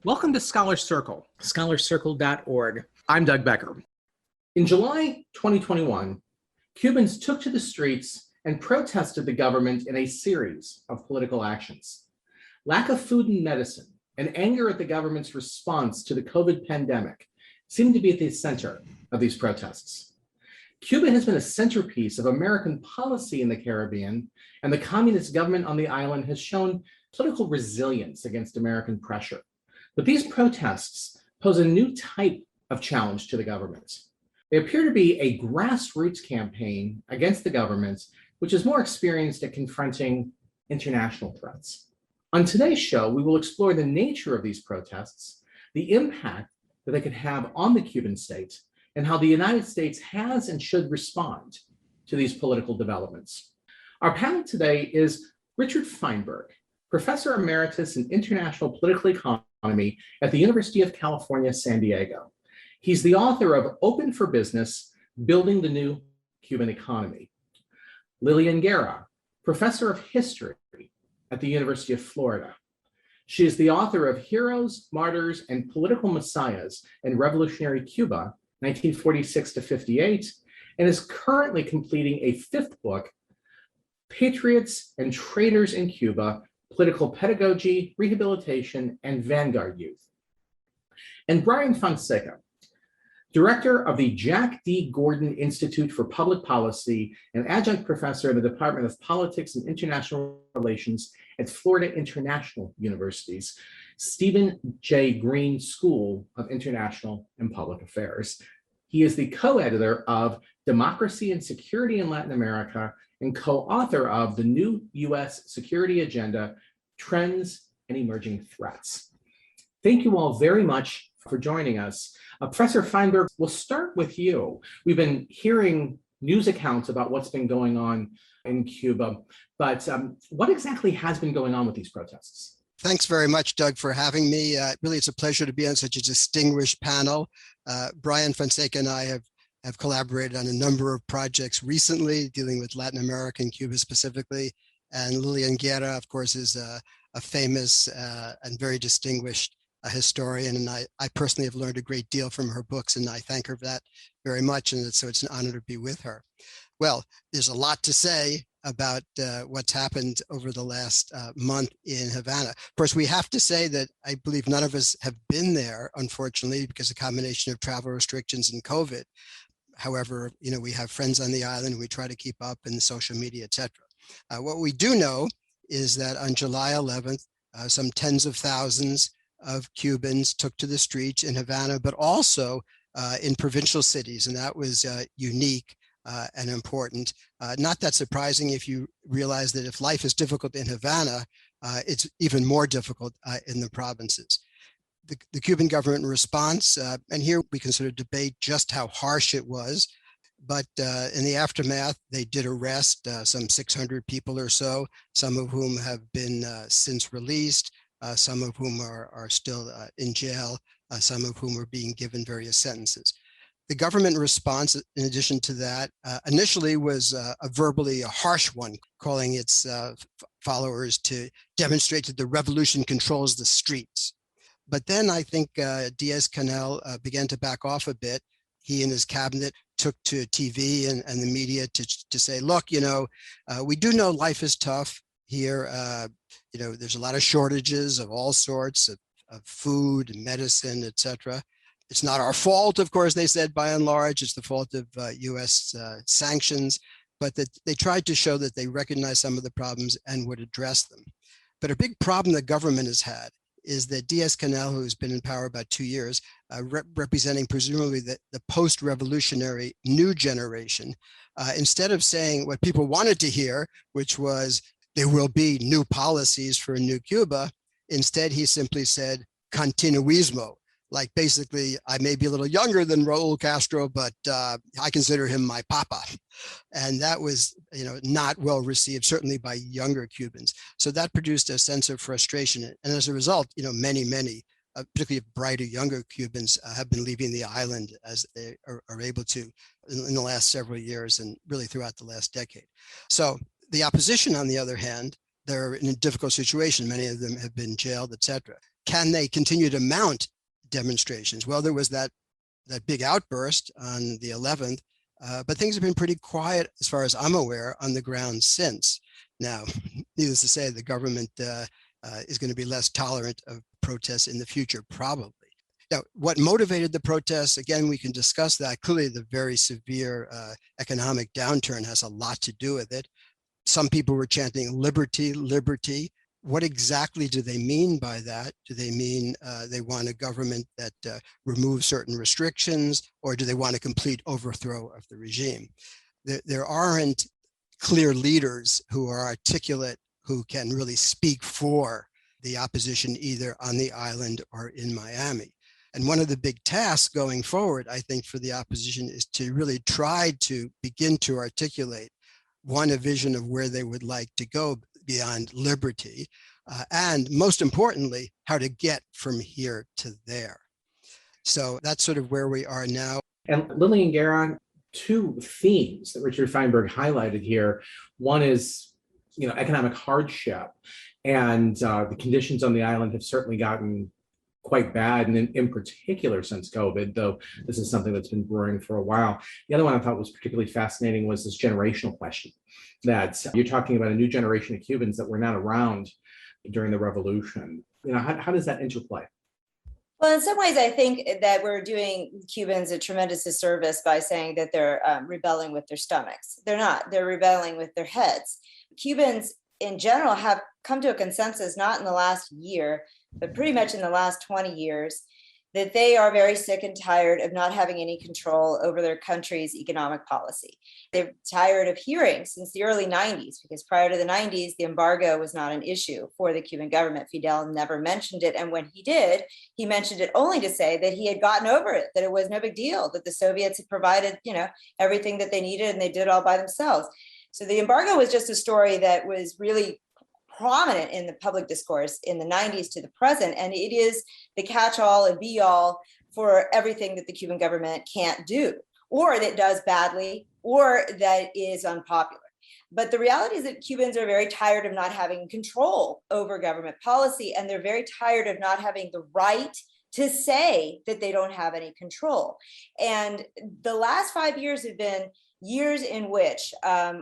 Welcome to Scholar Circle, scholarcircle.org. I'm Doug Becker. In July 2021, Cubans took to the streets and protested the government in a series of political actions. Lack of food and medicine and anger at the government's response to the COVID pandemic seemed to be at the center of these protests. Cuba has been a centerpiece of American policy in the Caribbean, and the communist government on the island has shown political resilience against American pressure. But these protests pose a new type of challenge to the government. They appear to be a grassroots campaign against the government, which is more experienced at confronting international threats. On today's show, we will explore the nature of these protests, the impact that they could have on the Cuban state, and how the United States has and should respond to these political developments. Our panel today is Richard Feinberg, Professor Emeritus in International Political Economy at the University of California, San Diego. He's the author of Open for Business, Building the New Cuban Economy. Lillian Guerra, Professor of History at the University of Florida. She is the author of Heroes, Martyrs, and Political Messiahs in Revolutionary Cuba, 1946 to 58, and is currently completing a fifth book, Patriots and Traitors in Cuba, Political Pedagogy, Rehabilitation, and Vanguard Youth. And Brian Fonsesca, Director of the Jack D. Gordon Institute for Public Policy and Adjunct Professor in the Department of Politics and International Relations at Florida International University's Stephen J. Green School of International and Public Affairs. He is the co-editor of Democracy and Security in Latin America and co-author of the New U.S. Security Agenda, Trends and Emerging Threats. Thank you all very much for joining us. Professor Feinberg, we'll start with you. We've been hearing news accounts about what's been going on in Cuba, but what exactly has been going on with these protests? Thanks very much, Doug, for having me. Really, it's a pleasure to be on such a distinguished panel. Brian Fonseca and I have collaborated on a number of projects recently dealing with Latin America and Cuba specifically. And Lillian Guerra, of course, is a famous and very distinguished historian. And I personally have learned a great deal from her books, and I thank her for that very much. And so it's an honor to be with her. Well, there's a lot to say about what's happened over the last month in Havana. Of course, we have to say that I believe none of us have been there, unfortunately, because of a combination of travel restrictions and COVID. However, we have friends on the island, we try to keep up in social media, etc. What we do know is that on July 11th, some tens of thousands of Cubans took to the streets in Havana, but also in provincial cities, and that was unique and important. Not that surprising if you realize that if life is difficult in Havana, it's even more difficult in the provinces. The Cuban government response, and here we can sort of debate just how harsh it was, but in the aftermath, they did arrest some 600 people or so, some of whom have been since released, some of whom are still in jail, some of whom are being given various sentences. The government response, in addition to that, initially was verbally a harsh one, calling its followers to demonstrate that the revolution controls the streets. But then I think Diaz-Canel began to back off a bit. He and his cabinet took to TV and the media to say, look, we do know life is tough here. There's a lot of shortages of all sorts of food and medicine, etc. It's not our fault, of course, they said, by and large. It's the fault of U.S. sanctions, but that they tried to show that they recognized some of the problems and would address them. But a big problem the government has had is that Diaz-Canel, who's been in power about 2 years, representing presumably the post-revolutionary new generation, instead of saying what people wanted to hear, which was there will be new policies for a new Cuba, instead he simply said continuismo. Like basically, I may be a little younger than Raul Castro, but I consider him my papa. And that was, not well received, certainly by younger Cubans. So that produced a sense of frustration. And as a result, many, particularly brighter, younger Cubans have been leaving the island as they are able to in the last several years and really throughout the last decade. So the opposition, on the other hand, they're in a difficult situation. Many of them have been jailed, etc. Can they continue to mount demonstrations? Well, there was that big outburst on the 11th, but things have been pretty quiet, as far as I'm aware, on the ground since. Now, needless to say, the government is going to be less tolerant of protests in the future, probably. Now, what motivated the protests, again, we can discuss that. Clearly, the very severe economic downturn has a lot to do with it. Some people were chanting liberty, liberty. What exactly do they mean by that? Do they mean they want a government that removes certain restrictions, or do they want a complete overthrow of the regime? There aren't clear leaders who are articulate, who can really speak for the opposition either on the island or in Miami. And one of the big tasks going forward, I think, for the opposition is to really try to begin to articulate, one, a vision of where they would like to go beyond liberty, and most importantly, how to get from here to there. So that's sort of where we are now. And Lillian Guerra, two themes that Richard Feinberg highlighted here. One is, economic hardship, and the conditions on the island have certainly gotten quite bad, and in particular since COVID, though this is something that's been brewing for a while. The other one I thought was particularly fascinating was this generational question, that you're talking about a new generation of Cubans that were not around during the revolution. How does that interplay? Well, in some ways, I think that we're doing Cubans a tremendous disservice by saying that they're rebelling with their stomachs. They're not. They're rebelling with their heads. Cubans in general have come to a consensus, not in the last year, but pretty much in the last 20 years, that they are very sick and tired of not having any control over their country's economic policy. They're tired of hearing since the early 90s, because prior to the 90s, the embargo was not an issue for the Cuban government. Fidel never mentioned it. And when he did, he mentioned it only to say that he had gotten over it, that it was no big deal, that the Soviets had provided, everything that they needed and they did it all by themselves. So the embargo was just a story that was really prominent in the public discourse in the 90s to the present, and it is the catch-all and be-all for everything that the Cuban government can't do, or that does badly, or that is unpopular. But the reality is that Cubans are very tired of not having control over government policy, and they're very tired of not having the right to say that they don't have any control. And the last 5 years have been years in which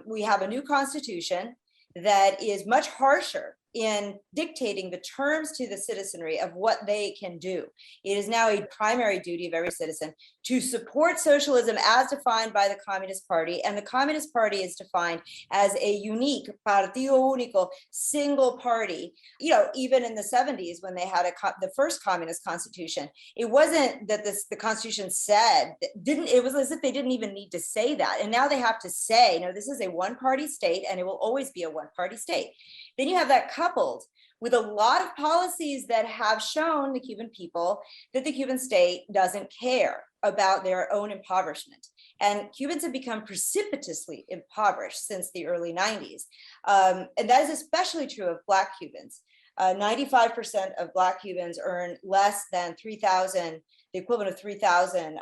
we have a new constitution that is much harsher in dictating the terms to the citizenry of what they can do. It is now a primary duty of every citizen to support socialism as defined by the Communist Party. And the Communist Party is defined as a unique, partido único, single party. Even in the 70s, when they had the first communist constitution, it wasn't that the constitution said, it was as if they didn't even need to say that. And now they have to say, no, this is a one-party state, and it will always be a one-party state. Then you have that coupled with a lot of policies that have shown the Cuban people that the Cuban state doesn't care about their own impoverishment. And Cubans have become precipitously impoverished since the early 90s. And that is especially true of Black Cubans. 95% of Black Cubans earn less than $3,000, the equivalent of 3,000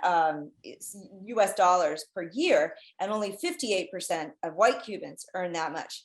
US dollars per year, and only 58% of white Cubans earn that much.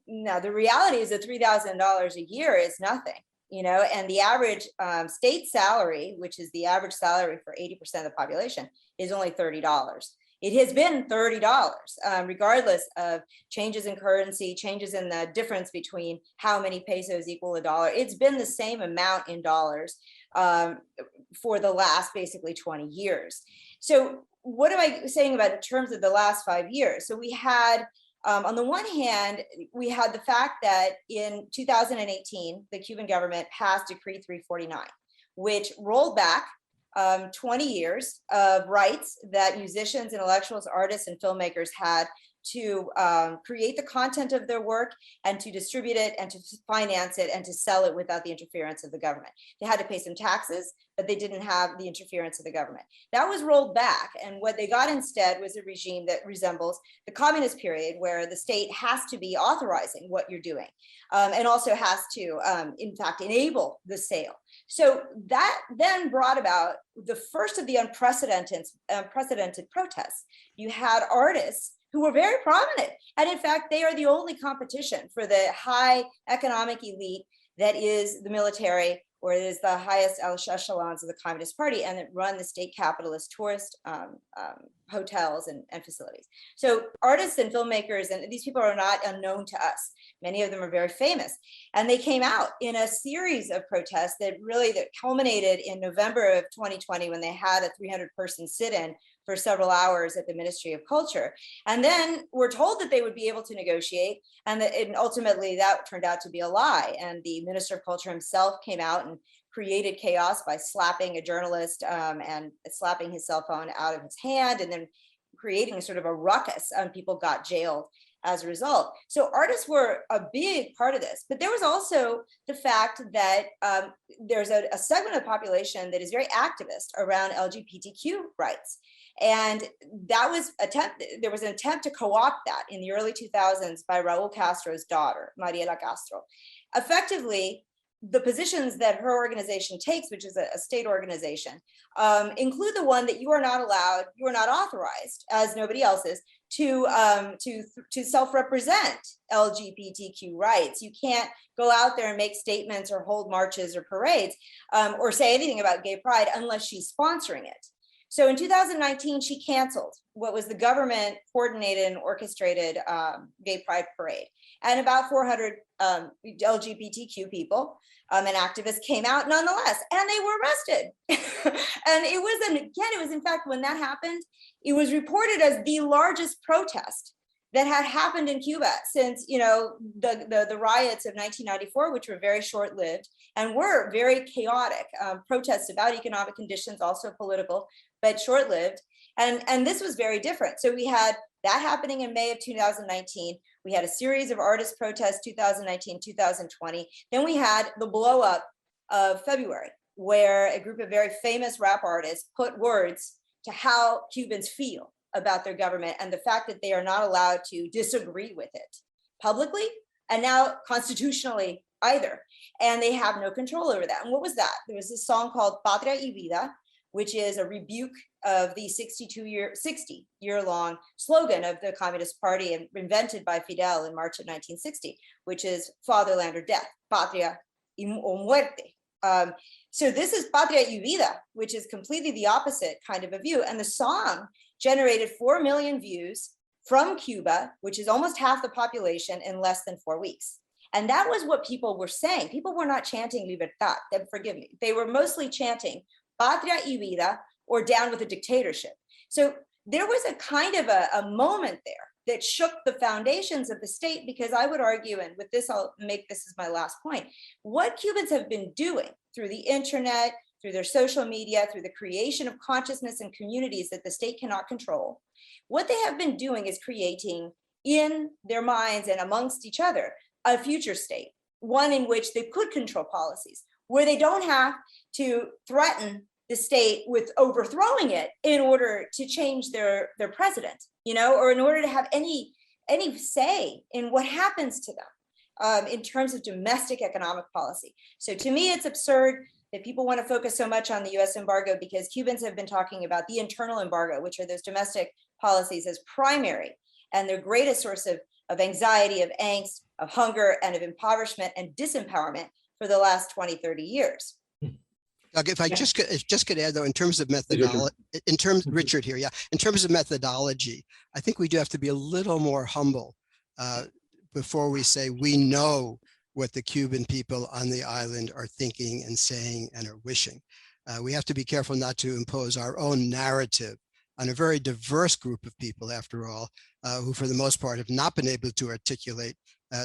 Now, the reality is that $3,000 a year is nothing, and the average state salary, which is the average salary for 80% of the population, is only $30. It has been $30, regardless of changes in currency, changes in the difference between how many pesos equal a dollar. It's been the same amount in dollars for the last basically 20 years. So what am I saying about in terms of the last 5 years? So we had, on the one hand, we had the fact that in 2018, the Cuban government passed Decree 349, which rolled back 20 years of rights that musicians, intellectuals, artists, and filmmakers had to create the content of their work and to distribute it and to finance it and to sell it without the interference of the government. They had to pay some taxes, but they didn't have the interference of the government. That was rolled back, and what they got instead was a regime that resembles the communist period, where the state has to be authorizing what you're doing and also has to, in fact, enable the sale. So that then brought about the first of the unprecedented protests. You had artists who were very prominent. And in fact, they are the only competition for the high economic elite that is the military or it is the highest echelons of the Communist Party, and that run the state capitalist tourist hotels and facilities. So artists and filmmakers, and these people are not unknown to us. Many of them are very famous. And they came out in a series of protests that culminated in November of 2020, when they had a 300-person sit-in for several hours at the Ministry of Culture. And then we're told that they would be able to negotiate, and ultimately that turned out to be a lie. And the Minister of Culture himself came out and created chaos by slapping a journalist and slapping his cell phone out of his hand, and then creating sort of a ruckus, and people got jailed as a result. So artists were a big part of this, but there was also the fact that there's a segment of the population that is very activist around LGBTQ rights. And there was an attempt to co-opt that in the early 2000s by Raul Castro's daughter, Mariela Castro. Effectively, the positions that her organization takes, which is a state organization, include the one that you are not authorized, as nobody else is, to self-represent LGBTQ rights. You can't go out there and make statements or hold marches or parades or say anything about gay pride unless she's sponsoring it. So in 2019, she canceled what was the government coordinated and orchestrated gay pride parade. And about 400 LGBTQ people and activists came out nonetheless, and they were arrested. And it was in fact, when that happened, it was reported as the largest protest that had happened in Cuba since, the riots of 1994, which were very short-lived and were very chaotic protests about economic conditions, also political, but short-lived. And this was very different. So we had that happening in May of 2019. We had a series of artist protests, 2019, 2020. Then we had the blow up of February, where a group of very famous rap artists put words to how Cubans feel about their government and the fact that they are not allowed to disagree with it publicly and now constitutionally either. And they have no control over that. And what was that? There was this song called Patria y Vida, which is a rebuke of the 60-year-long slogan of the Communist Party, and invented by Fidel in March of 1960, which is fatherland or death, patria o muerte. So this is Patria y Vida, which is completely the opposite kind of a view. And the song generated 4 million views from Cuba, which is almost half the population, in less than 4 weeks. And that was what people were saying. People were not chanting libertad, forgive me. They were mostly chanting Patria y Vida, or down with a dictatorship. So there was a kind of a moment there that shook the foundations of the state, because I would argue, and with this, I'll make this as my last point, what Cubans have been doing through the internet, through their social media, through the creation of consciousness and communities that the state cannot control, what they have been doing is creating in their minds and amongst each other a future state, one in which they could control policies, where they don't have to threaten the state with overthrowing it in order to change their president, or in order to have any say in what happens to them in terms of domestic economic policy. So to me, it's absurd that people want to focus so much on the US embargo, because Cubans have been talking about the internal embargo, which are those domestic policies, as primary and their greatest source of anxiety, of angst, of hunger, and of impoverishment and disempowerment for the last 20, 30 years. Doug, if I just could add, though, in terms of methodology, Richard here, in terms of methodology, I think we do have to be a little more humble before we say we know what the Cuban people on the island are thinking and saying and are wishing. We have to be careful not to impose our own narrative on a very diverse group of people, after all, who for the most part have not been able to articulate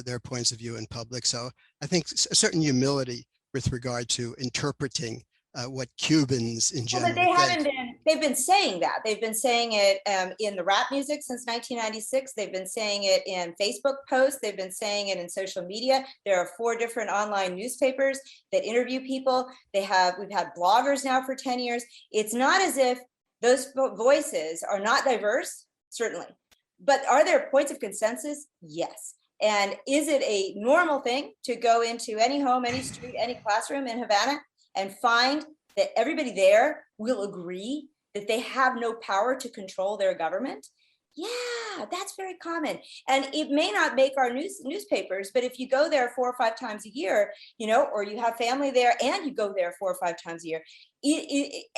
their points of view in public. So I think a certain humility with regard to interpreting what Cubans in general think. They've been saying that. They've been saying it in the rap music since 1996. They've been saying it in Facebook posts. They've been saying it in social media. There are 4 different online newspapers that interview people. We've had bloggers now for 10 years. It's not as if those voices are not diverse, certainly. But are there points of consensus? Yes. And is it a normal thing to go into any home, any street, any classroom in Havana and find that everybody there will agree that they have no power to control their government? Yeah, that's very common. And it may not make our newspapers, but if you go there 4 or 5 times a year, or you have family there and you go there 4 or 5 times a year,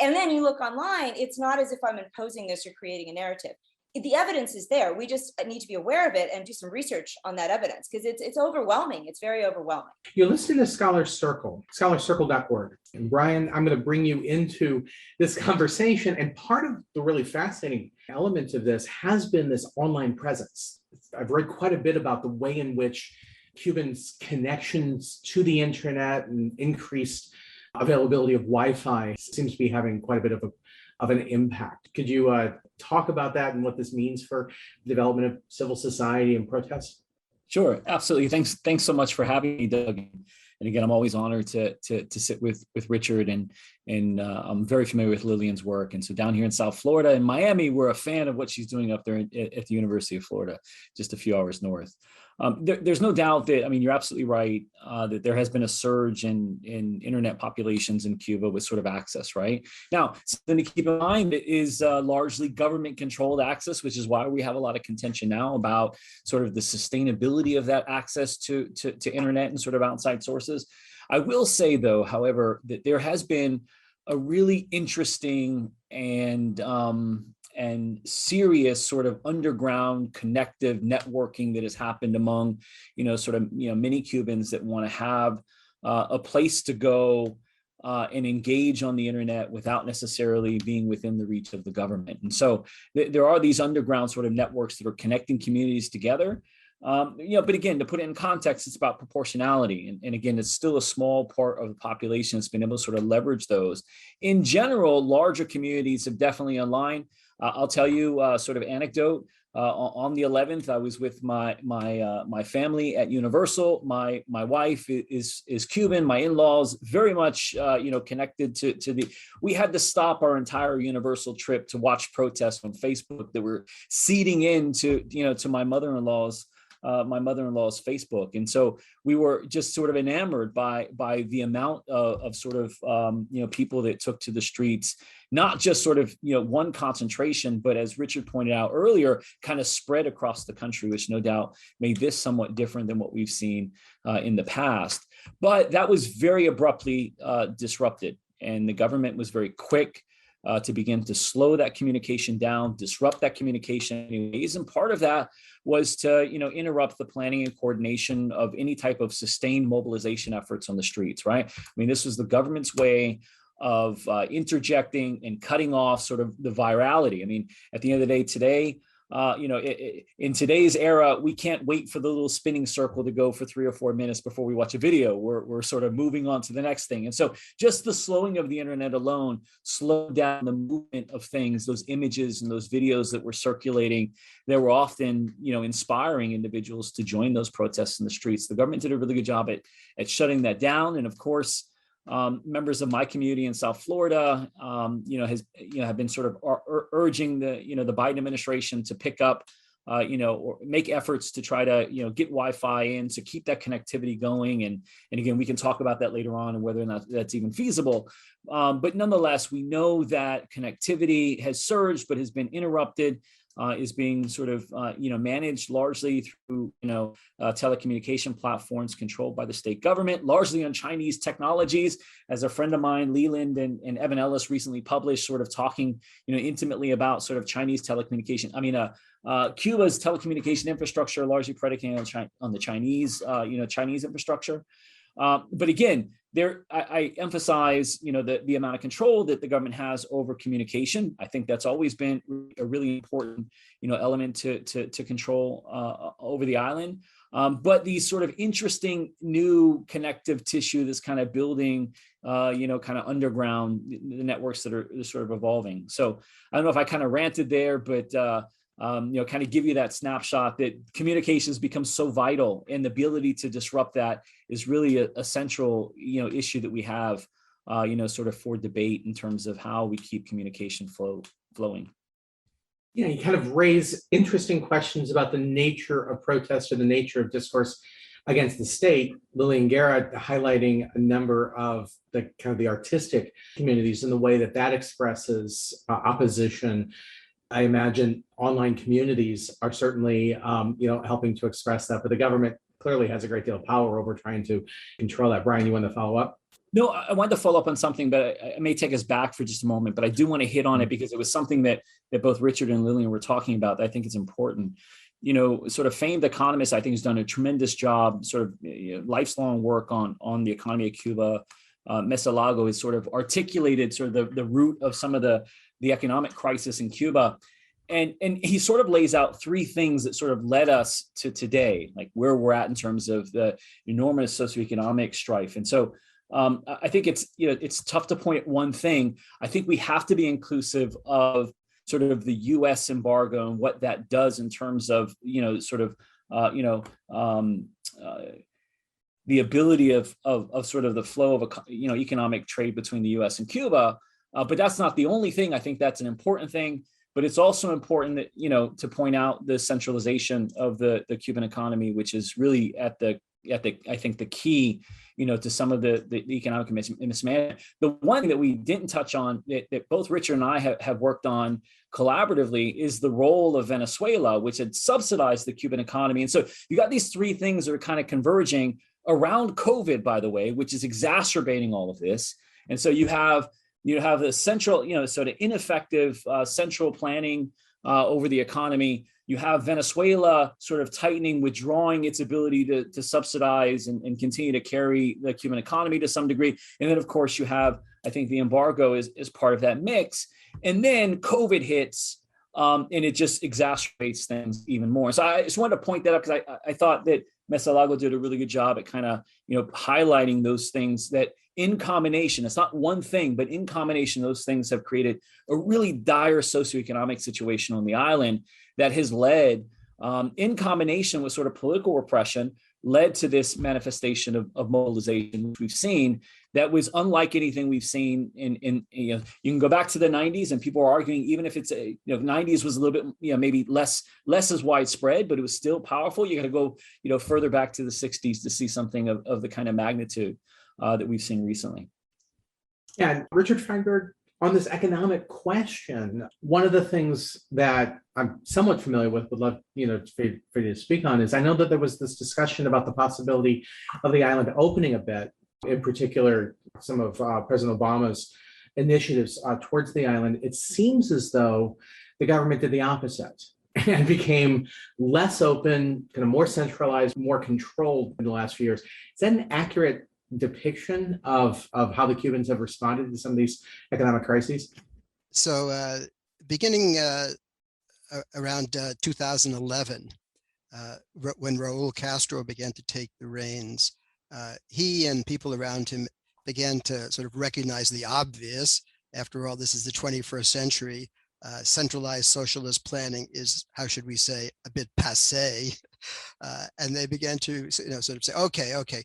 and then you look online, it's not as if I'm imposing this or creating a narrative. The evidence is there. We just need to be aware of it and do some research on that evidence, because it's overwhelming. It's very overwhelming. You're listening to Scholar Circle, scholarcircle.org. And Brian, I'm going to bring you into this conversation. And part of the really fascinating element of this has been this online presence. I've read quite a bit about the way in which Cubans' connections to the internet and increased availability of Wi-Fi seems to be having quite a bit of an impact. Could you talk about that and what this means for the development of civil society and protests? Sure, absolutely. Thanks so much for having me, Doug. And again, I'm always honored to sit with Richard, and I'm very familiar with Lillian's work. And so down here in South Florida, in Miami, we're a fan of what she's doing up there at the University of Florida, just a few hours north. There's no doubt that, you're absolutely right, that there has been a surge in internet populations in Cuba with sort of access, right? Now, something to keep in mind is largely government controlled access, which is why we have a lot of contention now about sort of the sustainability of that access to internet and sort of outside sources. I will say, though, however, that there has been a really interesting and serious sort of underground connective networking that has happened among, many Cubans that want to have a place to go and engage on the internet without necessarily being within the reach of the government. And so there are these underground sort of networks that are connecting communities together. But again, to put it in context, it's about proportionality. And again, it's still a small part of the population that's been able to sort of leverage those. In general, larger communities have definitely online. I'll tell you sort of anecdote. On the 11th, I was with my family at Universal. My wife is Cuban. My in-laws very much connected to the. We had to stop our entire Universal trip to watch protests on Facebook that were seeding into to my mother-in-law's Facebook. And so we were just sort of enamored by the amount of sort of, people that took to the streets, not just sort of, one concentration, but as Richard pointed out earlier, kind of spread across the country, which no doubt made this somewhat different than what we've seen in the past. But that was very abruptly disrupted. And the government was very quick to begin to slow that communication down, disrupt that communication anyways. And part of that was to, interrupt the planning and coordination of any type of sustained mobilization efforts on the streets, right? This was the government's way of interjecting and cutting off sort of the virality. At the end of the day today, in today's era, we can't wait for the little spinning circle to go for 3 or 4 minutes before we watch a video. We're sort of moving on to the next thing. And so just the slowing of the internet alone slowed down the movement of things, those images and those videos that were circulating that were often, inspiring individuals to join those protests in the streets. The government did a really good job at shutting that down. And of course, members of my community in South Florida, have been sort of urging the Biden administration to pick up, or make efforts to try to, get Wi-Fi in to keep that connectivity going. And again, we can talk about that later on and whether or not that's even feasible. But nonetheless, we know that connectivity has surged, but has been interrupted. Is being sort of, managed largely through, telecommunication platforms controlled by the state government, largely on Chinese technologies. As a friend of mine, Leland and Evan Ellis recently published, sort of talking, intimately about sort of Chinese telecommunication. Cuba's telecommunication infrastructure largely predicated on the Chinese, Chinese infrastructure. But again, I emphasize, the amount of control that the government has over communication. I think that's always been a really important, element to control over the island. But these sort of interesting new connective tissue that's kind of building, kind of underground, the networks that are sort of evolving. So I don't know if I kind of ranted there, but kind of give you that snapshot that communications become so vital, and the ability to disrupt that is really a central, issue that we have, sort of for debate in terms of how we keep communication flowing. Yeah, you kind of raise interesting questions about the nature of protest or the nature of discourse against the state. Lillian Guerra highlighting a number of the artistic communities and the way that expresses opposition I imagine online communities are certainly, helping to express that, but the government clearly has a great deal of power over trying to control that. Brian, you want to follow up? No, I wanted to follow up on something, but I may take us back for just a moment, but I do want to hit on it because it was something that both Richard and Lillian were talking about that I think is important. Sort of famed economist, I think, has done a tremendous job, sort of lifelong work on the economy of Cuba. Mesalago has sort of articulated sort of the root of some of the economic crisis in Cuba. And he sort of lays out three things that sort of led us to today, like where we're at in terms of the enormous socioeconomic strife. And so I think it's tough to point at one thing. I think we have to be inclusive of sort of the U.S. embargo and what that does in terms of the ability of sort of the flow of economic trade between the U.S. and Cuba. But that's not the only thing. I think that's an important thing. But it's also important that to point out the centralization of the Cuban economy, which is really at the I think the key to some of the economic mismanagement. The one thing that we didn't touch on that both Richard and I have worked on collaboratively is the role of Venezuela, which had subsidized the Cuban economy. And so you got these three things that are kind of converging around COVID, by the way, which is exacerbating all of this. And so you have the central, sort of ineffective central planning over the economy. You have Venezuela sort of tightening, withdrawing its ability to subsidize and continue to carry the Cuban economy to some degree. And then, of course, you have, I think, the embargo is part of that mix. And then COVID hits, and it just exacerbates things even more. So I just wanted to point that up because I thought that Mesalago did a really good job at kind of, highlighting those things that in combination, it's not one thing, but in combination, those things have created a really dire socioeconomic situation on the island that has led, in combination with sort of political repression, led to this manifestation of mobilization, which we've seen that was unlike anything we've seen in you can go back to the 90s and people are arguing, even if it's 90s was a little bit, maybe less as widespread, but it was still powerful. You got to go, further back to the 60s to see something of the kind of magnitude that we've seen recently. Yeah, and Richard Feinberg, on this economic question, one of the things that I'm somewhat familiar with, would love for you to speak on, is I know that there was this discussion about the possibility of the island opening a bit, in particular, some of President Obama's initiatives towards the island. It seems as though the government did the opposite and became less open, kind of more centralized, more controlled in the last few years. Is that an accurate depiction of how the Cubans have responded to some of these economic crises? So beginning around 2011, when Raul Castro began to take the reins, he and people around him began to sort of recognize the obvious. After all, this is the 21st century. Centralized socialist planning is, how should we say, a bit passé. And they began to sort of say, okay,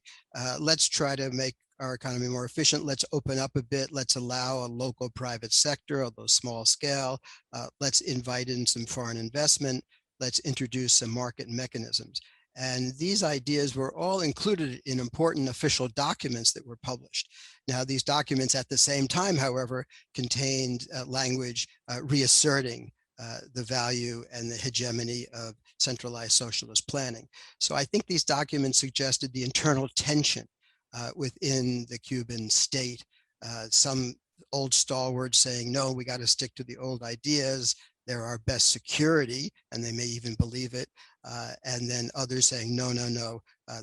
let's try to make our economy more efficient. Let's open up a bit. Let's allow a local private sector, although small scale. Let's invite in some foreign investment. Let's introduce some market mechanisms. And these ideas were all included in important official documents that were published. Now, these documents at the same time, however, contained language reasserting the value and the hegemony of centralized socialist planning. So I think these documents suggested the internal tension within the Cuban state. Some old stalwarts saying, no, we got to stick to the old ideas. They're our best security, and they may even believe it. And then others saying, no,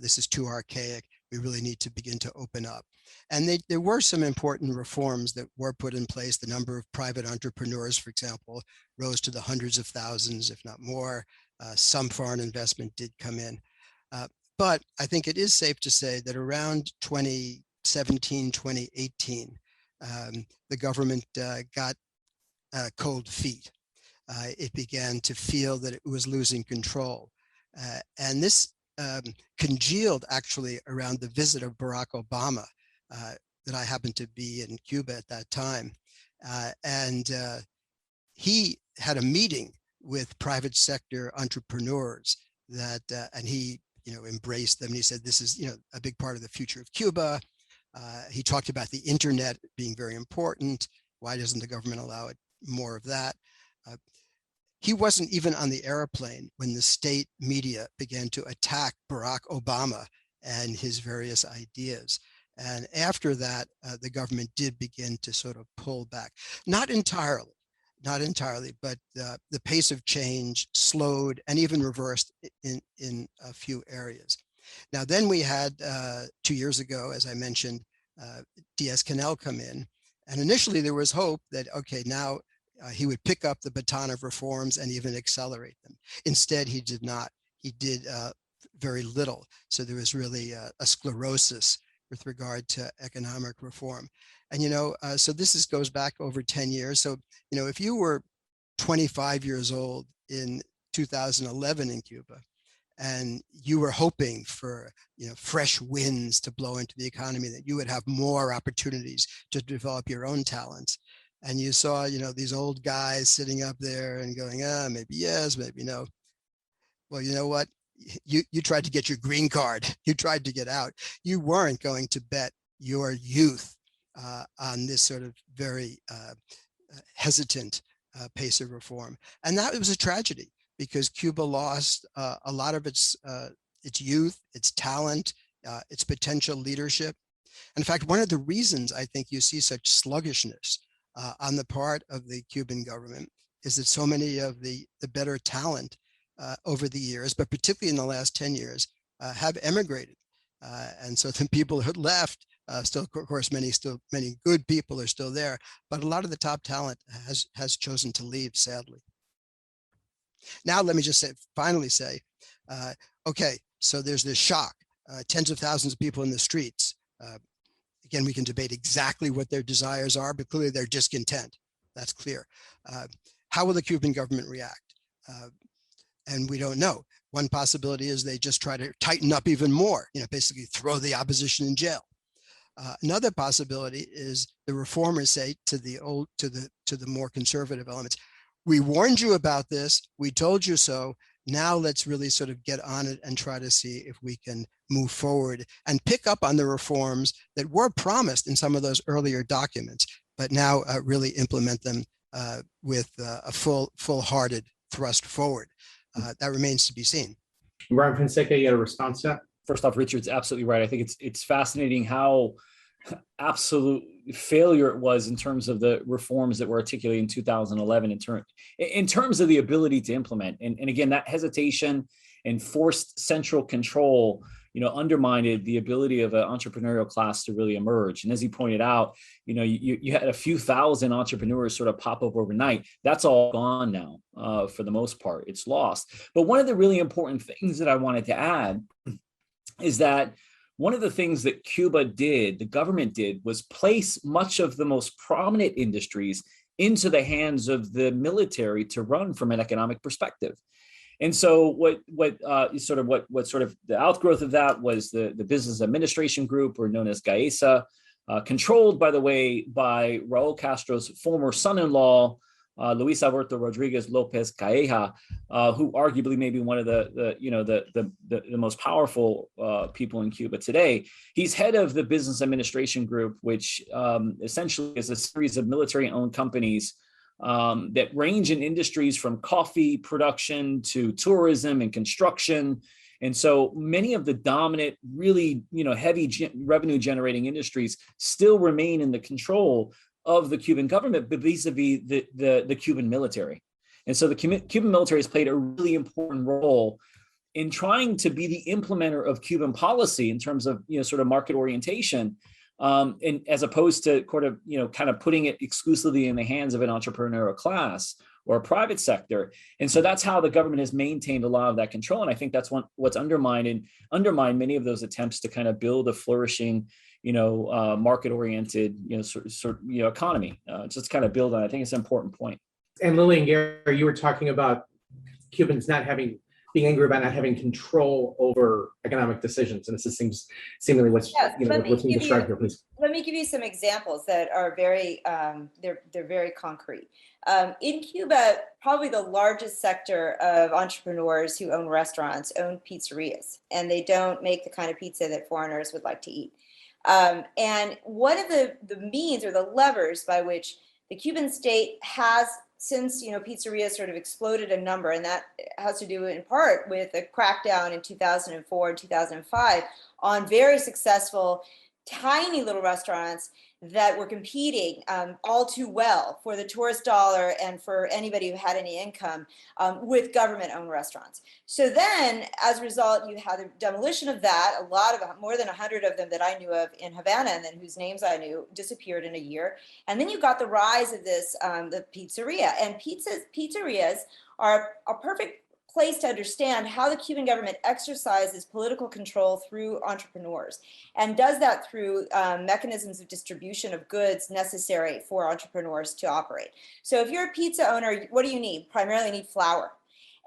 this is too archaic. We really need to begin to open up. And there were some important reforms that were put in place. The number of private entrepreneurs, for example, rose to the hundreds of thousands, if not more. Some foreign investment did come in. But I think it is safe to say that around 2017, 2018, the government got cold feet. It began to feel that it was losing control. And this congealed actually around the visit of Barack Obama, that I happened to be in Cuba at that time. And he had a meeting with private sector entrepreneurs that, and he embraced them. And he said, this is a big part of the future of Cuba. He talked about the internet being very important. Why doesn't the government allow it more of that? He wasn't even on the airplane when the state media began to attack Barack Obama and his various ideas. And after that, the government did begin to sort of pull back. Not entirely, but the pace of change slowed and even reversed in a few areas. Now, then we had 2 years ago, as I mentioned, Diaz-Canel come in. And initially there was hope that, okay, now he would pick up the baton of reforms and even accelerate them. Instead, he did not. He did very little. So there was really a sclerosis with regard to economic reform. And, so this goes back over 10 years. So, if you were 25 years old in 2011 in Cuba, and you were hoping for, fresh winds to blow into the economy, that you would have more opportunities to develop your own talents. And you saw, these old guys sitting up there and going, maybe yes, maybe no. Well, you know what? You tried to get your green card. You tried to get out. You weren't going to bet your youth on this sort of very hesitant pace of reform. And that was a tragedy, because Cuba lost a lot of its youth, its talent, its potential leadership. In fact, one of the reasons I think you see such sluggishness on the part of the Cuban government is that so many of the better talent over the years, but particularly in the last 10 years, have emigrated. And so the people who left, still, of course, many good people are still there, but a lot of the top talent has chosen to leave, sadly. Now, let me just finally say, okay, so there's this shock, tens of thousands of people in the streets. Again, we can debate exactly what their desires are, but clearly they're discontent. That's clear. How will the Cuban government react? And we don't know. One possibility is they just try to tighten up even more, basically throw the opposition in jail. Another possibility is the reformers say to the more conservative elements, we warned you about this, we told you so, now let's really sort of get on it and try to see if we can move forward and pick up on the reforms that were promised in some of those earlier documents, but now really implement them with a full-hearted thrust forward. That remains to be seen. Brian Fonsesca, you had a response to that? First off, Richard's absolutely right. I think it's fascinating how absolute failure it was in terms of the reforms that were articulated in 2011 in terms of the ability to implement. And again, that hesitation and forced central control, undermined the ability of an entrepreneurial class to really emerge. And as he pointed out, you had a few thousand entrepreneurs sort of pop up overnight. That's all gone now for the most part. It's lost. But one of the really important things that I wanted to add is that one of the things that Cuba did, the government did, was place much of the most prominent industries into the hands of the military to run from an economic perspective. And so what the outgrowth of that was the business administration group, or known as GAESA, controlled, by the way, by Raul Castro's former son-in-law, Luis Alberto Rodriguez Lopez Calleja, who arguably may be one of the most powerful people in Cuba today. He's head of the business administration group, which essentially is a series of military-owned companies that range in industries from coffee production to tourism and construction. And so many of the dominant, really, heavy revenue generating industries still remain in the control of the Cuban government, but vis-a-vis the Cuban military. And so the Cuban military has played a really important role in trying to be the implementer of Cuban policy in terms of, sort of market orientation, and as opposed to kind of putting it exclusively in the hands of an entrepreneurial class or a private sector. And so that's how the government has maintained a lot of that control. And I think that's what's undermined many of those attempts to kind of build a flourishing, market-oriented, economy. Just kind of build on. I think it's an important point. And Lillian Guerra, you were talking about Cubans being angry about not having control over economic decisions, and this seems seemingly what's what's being described here. Please. Let me give you some examples that are very they're very concrete. In Cuba, probably the largest sector of entrepreneurs who own restaurants own pizzerias, and they don't make the kind of pizza that foreigners would like to eat. And one of the means or the levers by which the Cuban state has since, pizzerias sort of exploded in number, and that has to do in part with a crackdown in 2004 and 2005 on very successful tiny little restaurants that were competing all too well for the tourist dollar and for anybody who had any income with government-owned restaurants. So then, as a result, you had the demolition of that. More than 100 of them that I knew of in Havana, and then whose names I knew, disappeared in a year. And then you got the rise of this, the pizzeria. And pizzerias are a perfect place to understand how the Cuban government exercises political control through entrepreneurs, and does that through mechanisms of distribution of goods necessary for entrepreneurs to operate. So if you're a pizza owner, what do you need? Primarily need flour.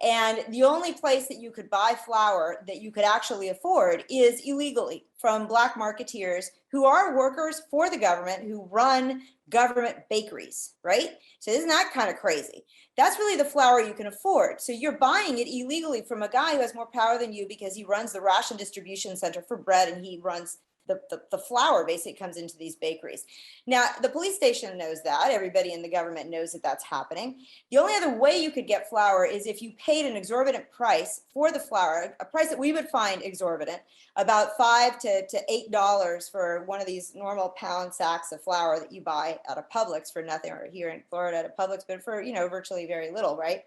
And the only place that you could buy flour that you could actually afford is illegally from black marketeers who are workers for the government, who run government bakeries, right? So isn't that kind of crazy? That's really the flour you can afford. So you're buying it illegally from a guy who has more power than you because he runs the ration distribution center for bread, and he runs the flour basically comes into these bakeries. Now, the police station knows that. Everybody in the government knows that that's happening. The only other way you could get flour is if you paid an exorbitant price for the flour, a price that we would find exorbitant, about $5 to $8 for one of these normal pound sacks of flour that you buy at a Publix for nothing, or here in Florida at a Publix, but for, virtually very little, right?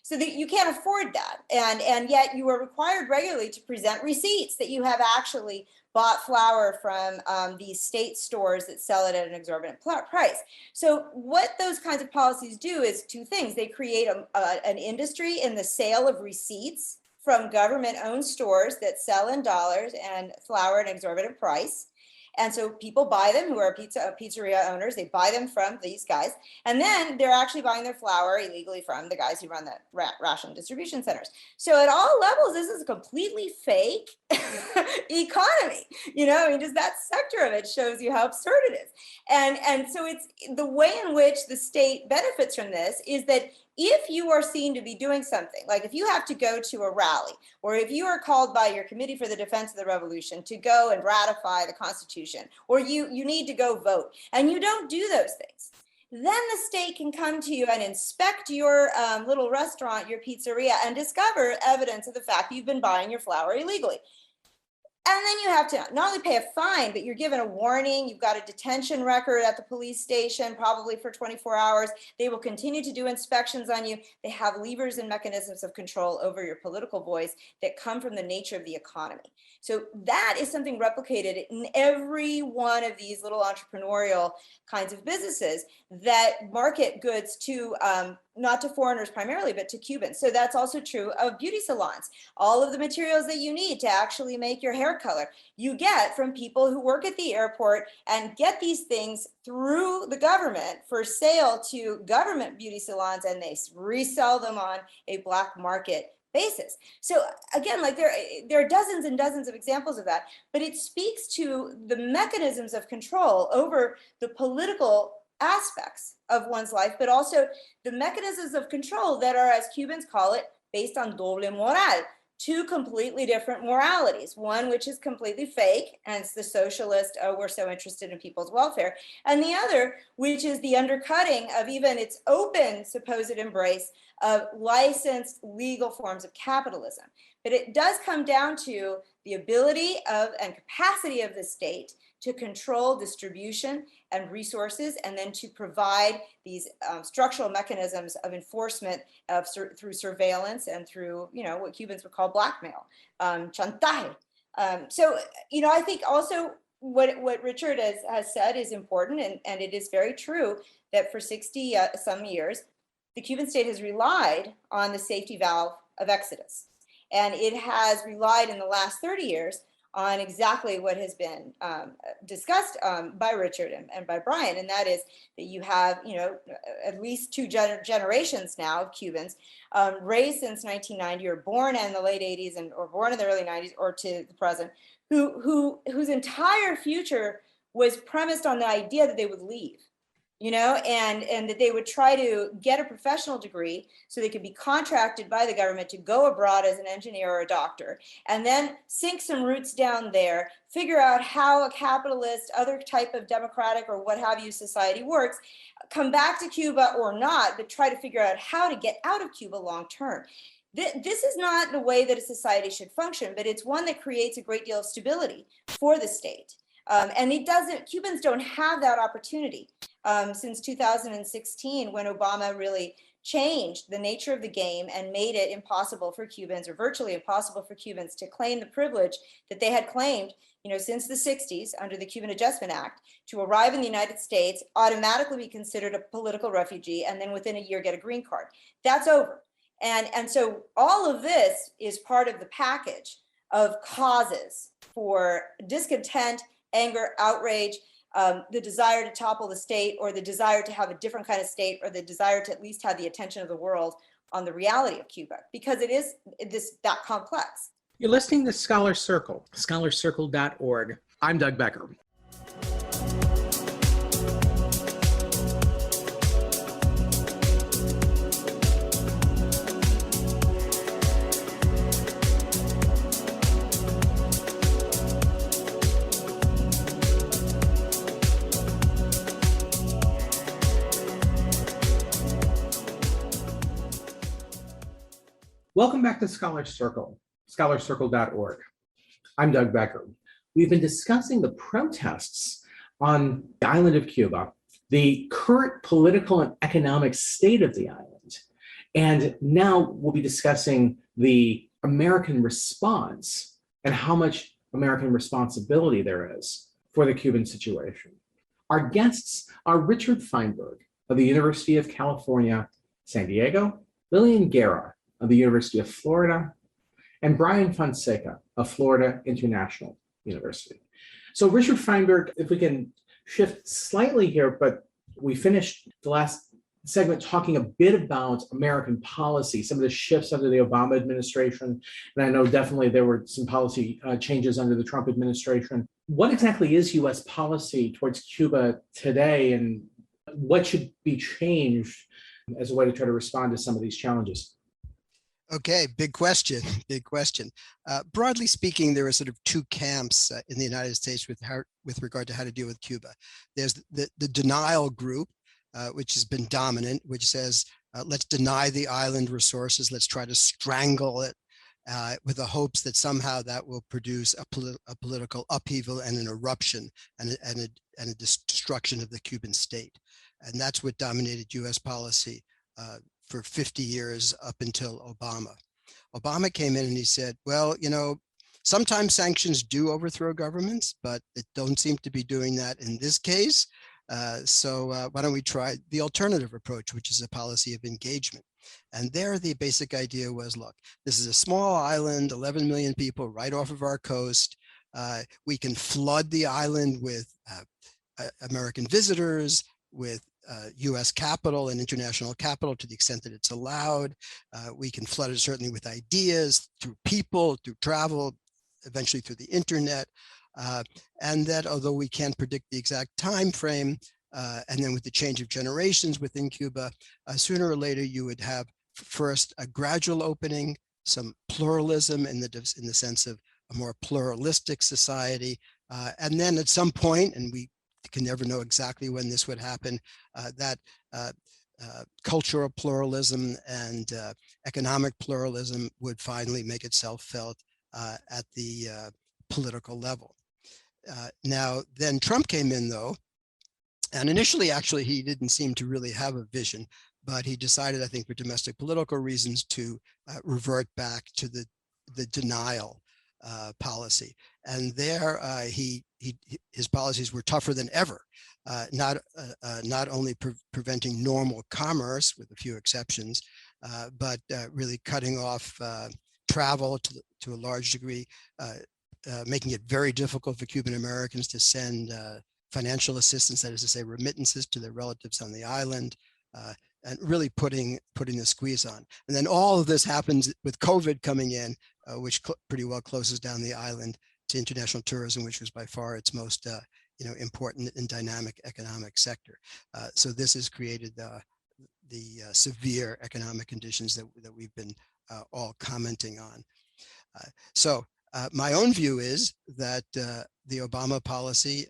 So that you can't afford that. And yet you are required regularly to present receipts that you have actually bought flour from these state stores that sell it at an exorbitant price. So what those kinds of policies do is two things. They create an industry in the sale of receipts from government-owned stores that sell in dollars and flour at an exorbitant price. And so people buy them, who are pizzeria owners, they buy them from these guys. And then they're actually buying their flour illegally from the guys who run the ration distribution centers. So at all levels, this is a completely fake economy. Just that sector of it shows you how absurd it is. And so it's the way in which the state benefits from this is that if you are seen to be doing something, like if you have to go to a rally, or if you are called by your Committee for the Defense of the Revolution to go and ratify the Constitution, or you need to go vote, and you don't do those things, then the state can come to you and inspect your little restaurant, your pizzeria, and discover evidence of the fact that you've been buying your flour illegally. And then you have to not only pay a fine, but you're given a warning. You've got a detention record at the police station, probably for 24 hours. They will continue to do inspections on you. They have levers and mechanisms of control over your political voice that come from the nature of the economy. So that is something replicated in every one of these little entrepreneurial kinds of businesses that market goods to not to foreigners primarily, but to Cubans. So that's also true of beauty salons. All of the materials that you need to actually make your hair color, you get from people who work at the airport and get these things through the government for sale to government beauty salons, and they resell them on a black market basis. So again, like there are dozens and dozens of examples of that, but it speaks to the mechanisms of control over the political aspects of one's life, but also the mechanisms of control that are, as Cubans call it, based on doble moral, two completely different moralities. One which is completely fake, and it's the socialist, oh, we're so interested in people's welfare, and the other which is the undercutting of even its open supposed embrace of licensed legal forms of capitalism. But it does come down to the ability of and capacity of the state to control distribution and resources, and then to provide these structural mechanisms of enforcement through surveillance and through, what Cubans would call blackmail, chantaje. So, I think also what Richard has said is important, and it is very true that for 60 some years, the Cuban state has relied on the safety valve of exodus. And it has relied in the last 30 years on exactly what has been discussed by Richard and by Brian, and that is that you have, at least two generations now of Cubans raised since 1990, or born in the late 80s or born in the early 90s, or to the present, whose entire future was premised on the idea that they would leave. and that they would try to get a professional degree so they could be contracted by the government to go abroad as an engineer or a doctor, and then sink some roots down there, figure out how a capitalist, other type of democratic or what have you society works, come back to Cuba or not, but try to figure out how to get out of Cuba long term. This is not the way that a society should function, but it's one that creates a great deal of stability for the state. And Cubans don't have that opportunity. Since 2016, when Obama really changed the nature of the game and made it impossible for Cubans, or virtually impossible for Cubans, to claim the privilege that they had claimed, since the 60s under the Cuban Adjustment Act, to arrive in the United States, automatically be considered a political refugee, and then within a year get a green card. That's over. And so all of this is part of the package of causes for discontent, anger, outrage, the desire to topple the state, or the desire to have a different kind of state, or the desire to at least have the attention of the world on the reality of Cuba, because it is that complex. You're listening to Scholar Circle, scholarcircle.org. I'm Doug Becker. Welcome back to Scholar Circle, scholarcircle.org. I'm Doug Becker. We've been discussing the protests on the island of Cuba, the current political and economic state of the island, and now we'll be discussing the American response and how much American responsibility there is for the Cuban situation. Our guests are Richard Feinberg of the University of California, San Diego, Lillian Guerra of the University of Florida, and Brian Fonsesca of Florida International University. So Richard Feinberg, if we can shift slightly here, but we finished the last segment talking a bit about American policy, some of the shifts under the Obama administration, and I know definitely there were some policy changes under the Trump administration. What exactly is US policy towards Cuba today, and what should be changed as a way to try to respond to some of these challenges? Okay, big question. Broadly speaking, there are sort of two camps in the United States with regard to how to deal with Cuba. There's the denial group, which has been dominant, which says, let's deny the island resources, let's try to strangle it with the hopes that somehow that will produce a political upheaval and an eruption and a destruction of the Cuban state. And that's what dominated US policy for 50 years up until Obama. Obama came in and he said, well, sometimes sanctions do overthrow governments, but it don't seem to be doing that in this case. So why don't we try the alternative approach, which is a policy of engagement. And there the basic idea was, look, this is a small island, 11 million people right off of our coast. We can flood the island with American visitors, with US capital and international capital to the extent that it's allowed. We can flood it certainly with ideas, through people, through travel, eventually through the internet. And that although we can't predict the exact time frame, and then with the change of generations within Cuba, sooner or later you would have first a gradual opening, some pluralism in the sense of a more pluralistic society, and then at some point, and we can never know exactly when this would happen, that cultural pluralism and economic pluralism would finally make itself felt at the political level. Now, then Trump came in though, and initially actually he didn't seem to really have a vision, but he decided, I think for domestic political reasons, to revert back to the denial policy. And there his policies were tougher than ever, not only preventing normal commerce with a few exceptions, but really cutting off travel to a large degree, making it very difficult for Cuban Americans to send financial assistance, that is to say remittances to their relatives on the island, and really putting the squeeze on. And then all of this happens with COVID coming in, which pretty well closes down the island to international tourism, which was by far its most important and dynamic economic sector. So this has created the severe economic conditions that we've been all commenting on. So my own view is that the Obama policy,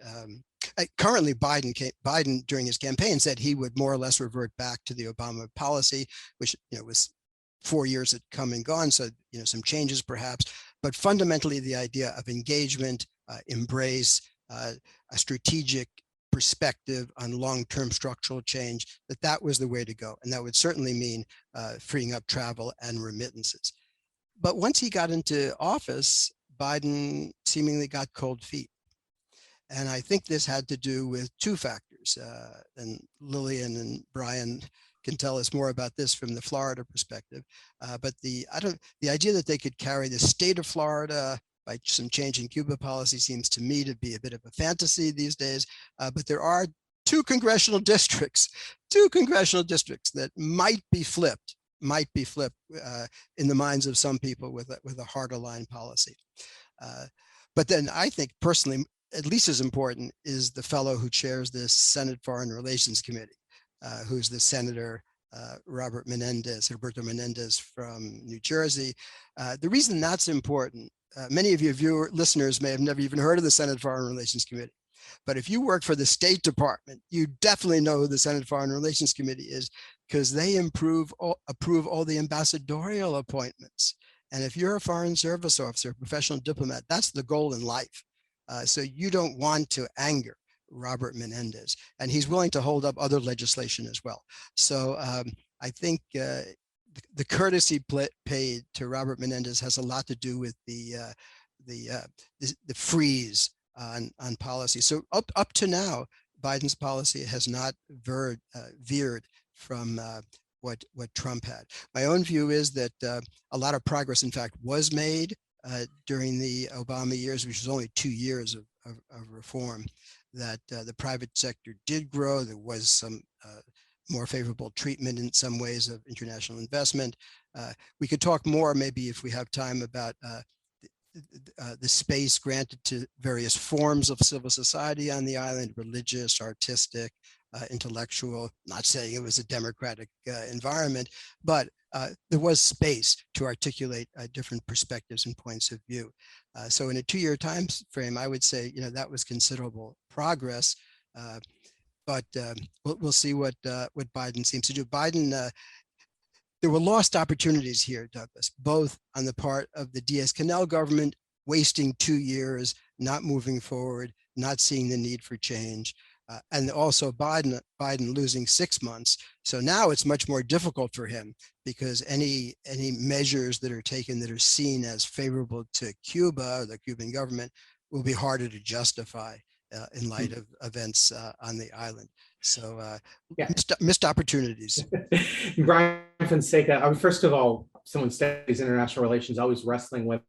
currently Biden during his campaign said he would more or less revert back to the Obama policy, which was 4 years had come and gone. So some changes perhaps, but fundamentally the idea of engagement, embrace, a strategic perspective on long-term structural change, that was the way to go. And that would certainly mean freeing up travel and remittances. But once he got into office, Biden seemingly got cold feet. And I think this had to do with two factors. And Lillian and Brian can tell us more about this from the Florida perspective. But the idea that they could carry the state of Florida by some change in Cuba policy seems to me to be a bit of a fantasy these days. But there are two congressional districts that might be flipped in the minds of some people with a hard-aligned policy. But then I think personally, at least as important is the fellow who chairs the Senate Foreign Relations Committee, who's the Senator Roberto Menendez from New Jersey. The reason that's important, many of your listeners may have never even heard of the Senate Foreign Relations Committee. But if you work for the State Department, you definitely know who the Senate Foreign Relations Committee is, because they approve all the ambassadorial appointments. And if you're a foreign service officer, a professional diplomat, that's the goal in life. So you don't want to anger Robert Menendez, and he's willing to hold up other legislation as well. So I think the courtesy paid to Robert Menendez has a lot to do with the freeze on policy. So up to now, Biden's policy has not veered from what Trump had. My own view is that a lot of progress, in fact, was made during the Obama years, which was only 2 years of reform, that the private sector did grow. There was some more favorable treatment in some ways of international investment. We could talk more, maybe if we have time, about the space granted to various forms of civil society on the island, religious, artistic, intellectual. Not saying it was a democratic environment, but there was space to articulate different perspectives and points of view. So in a 2-year time frame, I would say that was considerable progress. But we'll see what Biden seems to do. Biden, there were lost opportunities here, Douglas, both on the part of the Diaz-Canel government, wasting 2 years, not moving forward, not seeing the need for change, and also Biden losing 6 months. So now it's much more difficult for him, because any measures that are taken that are seen as favorable to Cuba or the Cuban government will be harder to justify in light of events on the island. So missed opportunities. Brian Fonseca, first of all, someone studies international relations, always wrestling with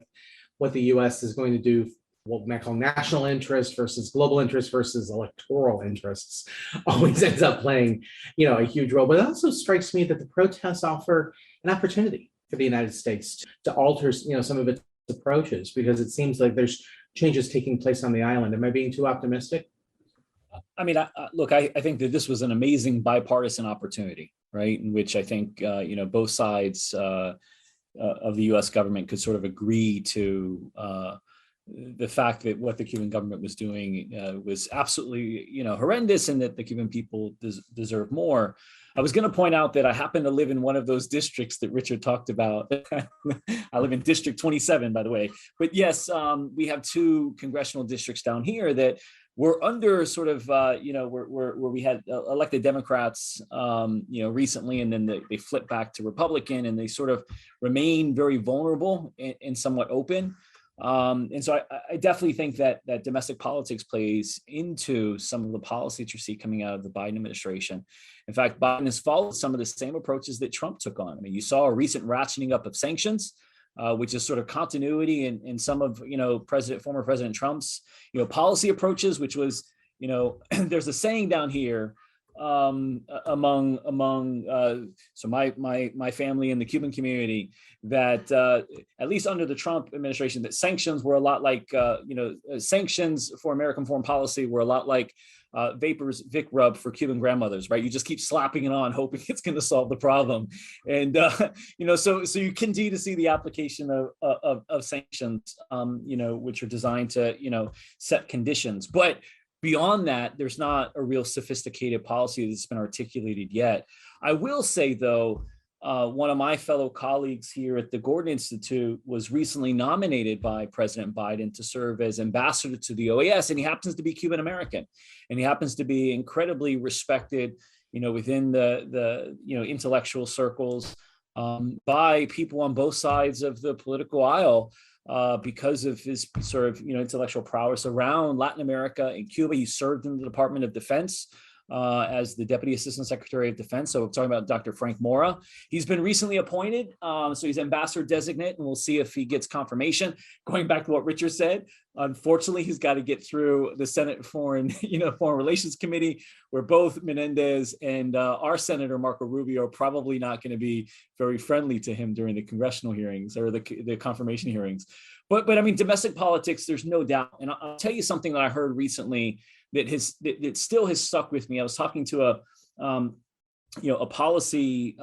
what the U.S. is going to do, what we might call national interest versus global interest versus electoral interests, always ends up playing, a huge role. But it also strikes me that the protests offer an opportunity for the United States to alter, some of its approaches, because it seems like there's changes taking place on the island. Am I being too optimistic? I mean, look, I think that this was an amazing bipartisan opportunity, right? In which I think, both sides of the U.S. government could sort of agree to the fact that what the Cuban government was doing was absolutely, horrendous, and that the Cuban people deserve more. I was going to point out that I happen to live in one of those districts that Richard talked about. I live in District 27, by the way. But yes, we have 2 congressional districts down here that were under sort of, where we had elected Democrats, recently, and then they flipped back to Republican, and they sort of remain very vulnerable and somewhat open. And so I definitely think that domestic politics plays into some of the policies you see coming out of the Biden administration. In fact, Biden has followed some of the same approaches that Trump took on. I mean, you saw a recent ratcheting up of sanctions, which is sort of continuity in some of, former President Trump's, policy approaches, which was, there's a saying down here, so my family in the Cuban community that at least under the Trump administration, that sanctions were a lot like sanctions for American foreign policy were a lot like Vapor's Vic rub for Cuban grandmothers, right? You just keep slapping it on, hoping it's going to solve the problem, and so you continue to see the application of sanctions, which are designed to set conditions, but beyond that, there's not a real sophisticated policy that's been articulated yet. I will say, though, one of my fellow colleagues here at the Gordon Institute was recently nominated by President Biden to serve as ambassador to the OAS, and he happens to be Cuban American, and he happens to be incredibly respected, within the intellectual circles by people on both sides of the political aisle. Because of his sort of intellectual prowess around Latin America and Cuba. He served in the Department of Defense as the Deputy Assistant Secretary of Defense. So we're talking about Dr. Frank Mora. He's been recently appointed, so he's ambassador designate, and we'll see if he gets confirmation. Going back to what Richard said, unfortunately, he's got to get through the Senate Foreign Relations Committee, where both Menendez and our Senator Marco Rubio are probably not going to be very friendly to him during the congressional hearings or the confirmation hearings. But I mean, domestic politics, there's no doubt. And I'll tell you something that I heard recently that still has stuck with me. I was talking to a policy,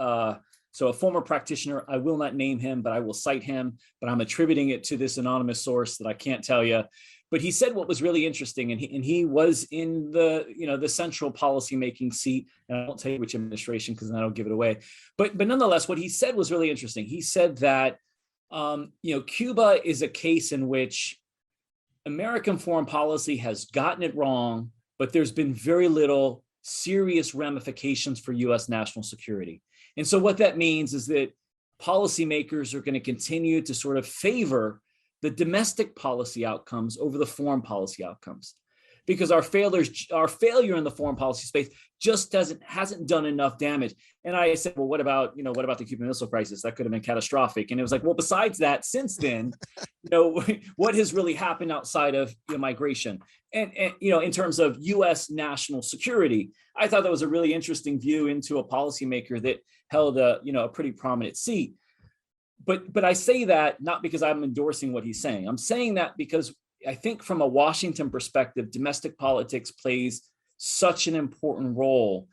so a former practitioner. I will not name him, but I will cite him, but I'm attributing it to this anonymous source that I can't tell you. But he said what was really interesting, and he was in the central policymaking seat, and I won't tell you which administration because then I don't give it away. But nonetheless, what he said was really interesting. He said that Cuba is a case in which American foreign policy has gotten it wrong, but there's been very little serious ramifications for U.S. national security. And so what that means is that policymakers are going to continue to sort of favor the domestic policy outcomes over the foreign policy outcomes, because our failure in the foreign policy space just hasn't done enough damage. And I said, well, what about the Cuban Missile Crisis? That could have been catastrophic. And it was like, well, besides that, since then, what has really happened outside of migration and in terms of U.S. national security? I thought that was a really interesting view into a policymaker that held a pretty prominent seat. But I say that not because I'm endorsing what he's saying. I'm saying that because I think from a Washington perspective, domestic politics plays such an important role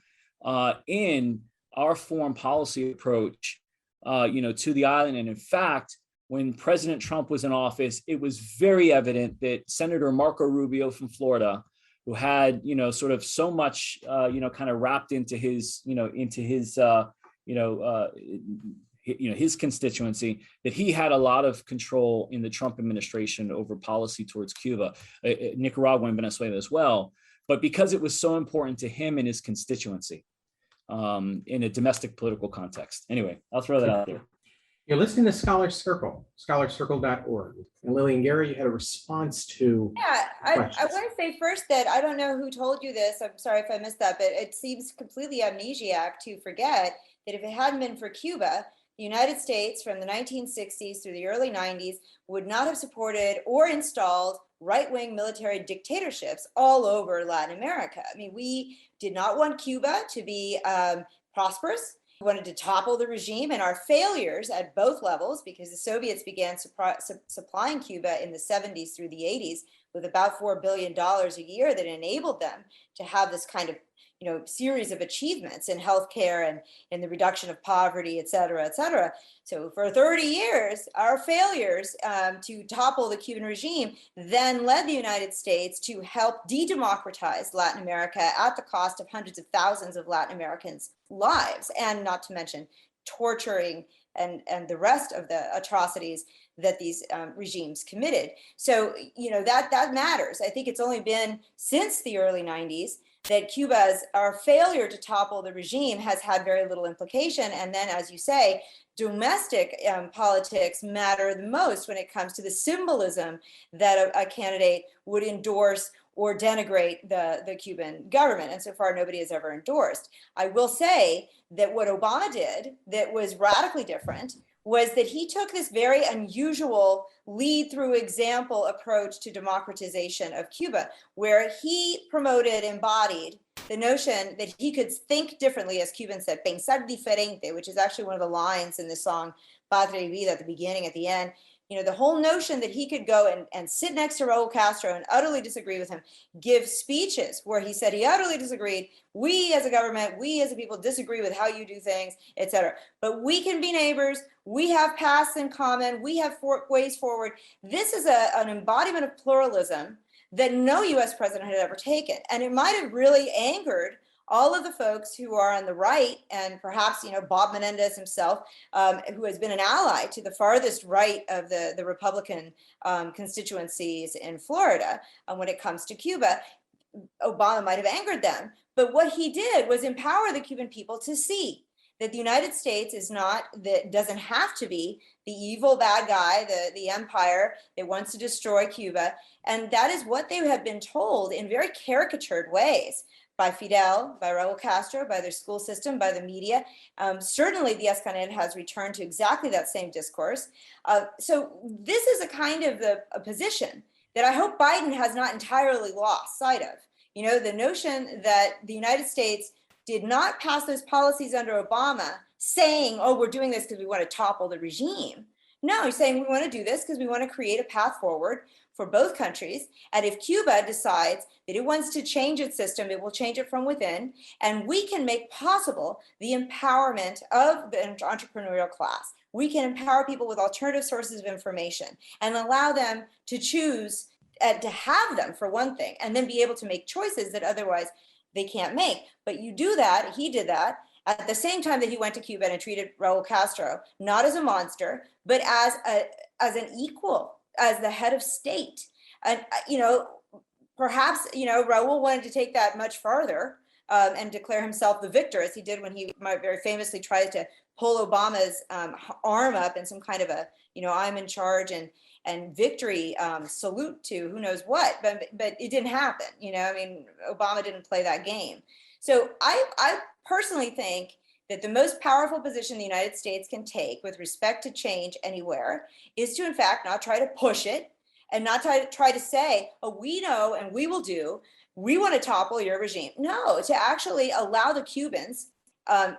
in our foreign policy approach, to the island. And in fact, when President Trump was in office, it was very evident that Senator Marco Rubio from Florida, who had, sort of so much, kind of wrapped into his his constituency, that he had a lot of control in the Trump administration over policy towards Cuba, Nicaragua and Venezuela as well. But because it was so important to him and his constituency in a domestic political context. Anyway, I'll throw that out there. You're listening to Scholar Circle, scholarcircle.org. And Lillian Guerra, you had a response to I want to say first that I don't know who told you this. I'm sorry if I missed that, but it seems completely amnesiac to forget that if it hadn't been for Cuba, the United States from the 1960s through the early 90s would not have supported or installed right-wing military dictatorships all over Latin America. I mean, we did not want Cuba to be prosperous. We wanted to topple the regime, and our failures at both levels, because the Soviets began supplying Cuba in the 70s through the 80s with about $4 billion a year that enabled them to have this kind of series of achievements in healthcare and in the reduction of poverty, et cetera, et cetera. So for 30 years, our failures to topple the Cuban regime then led the United States to help de-democratize Latin America at the cost of hundreds of thousands of Latin Americans' lives, and not to mention torturing and the rest of the atrocities that these regimes committed. So, that matters. I think it's only been since the early 90s that our failure to topple the regime has had very little implication. And then, as you say, domestic politics matter the most when it comes to the symbolism that a candidate would endorse or denigrate the Cuban government. And so far, nobody has ever endorsed. I will say that what Obama did that was radically different was that he took this very unusual lead through example approach to democratization of Cuba, where he promoted, embodied the notion that he could think differently, as Cuban said, pensar diferente, which is actually one of the lines in the song Padre y Vida at the beginning, at the end. You know, the whole notion that he could go and sit next to Raul Castro and utterly disagree with him, give speeches where he said he utterly disagreed. We as a government, we as a people disagree with how you do things, etc. But we can be neighbors. We have paths in common. We have ways forward. This is an embodiment of pluralism that no US president had ever taken. And it might have really angered all of the folks who are on the right, and perhaps, you know, Bob Menendez himself, who has been an ally to the farthest right of the Republican constituencies in Florida when it comes to Cuba. Obama might have angered them. But what he did was empower the Cuban people to see that the United States is not, that doesn't have to be the evil bad guy, the empire that wants to destroy Cuba. And that is what they have been told in very caricatured ways by Fidel, by Raul Castro, by their school system, by the media. Certainly the Escanet has returned to exactly that same discourse. So this is a kind of a position that I hope Biden has not entirely lost sight of. You know, the notion that the United States did not pass those policies under Obama saying, oh, we're doing this because we want to topple the regime. No, he's saying we want to do this because we want to create a path forward for both countries. And if Cuba decides that it wants to change its system, it will change it from within. And we can make possible the empowerment of the entrepreneurial class. We can empower people with alternative sources of information and allow them to choose, to have them for one thing, and then be able to make choices that otherwise they can't make. But you do that, he did that, at the same time that he went to Cuba and treated Raul Castro, not as a monster, but as an equal, as the head of state. And, you know, perhaps, you know, Raul wanted to take that much farther and declare himself the victor, as he did when he very famously tried to pull Obama's arm up in some kind of a, you know, I'm in charge and victory salute to who knows what, but it didn't happen. You know, I mean, Obama didn't play that game. So I personally think that the most powerful position the United States can take with respect to change anywhere is to, in fact, not try to push it and not try to say, oh, we know and we will do, we want to topple your regime. No, to actually allow the Cubans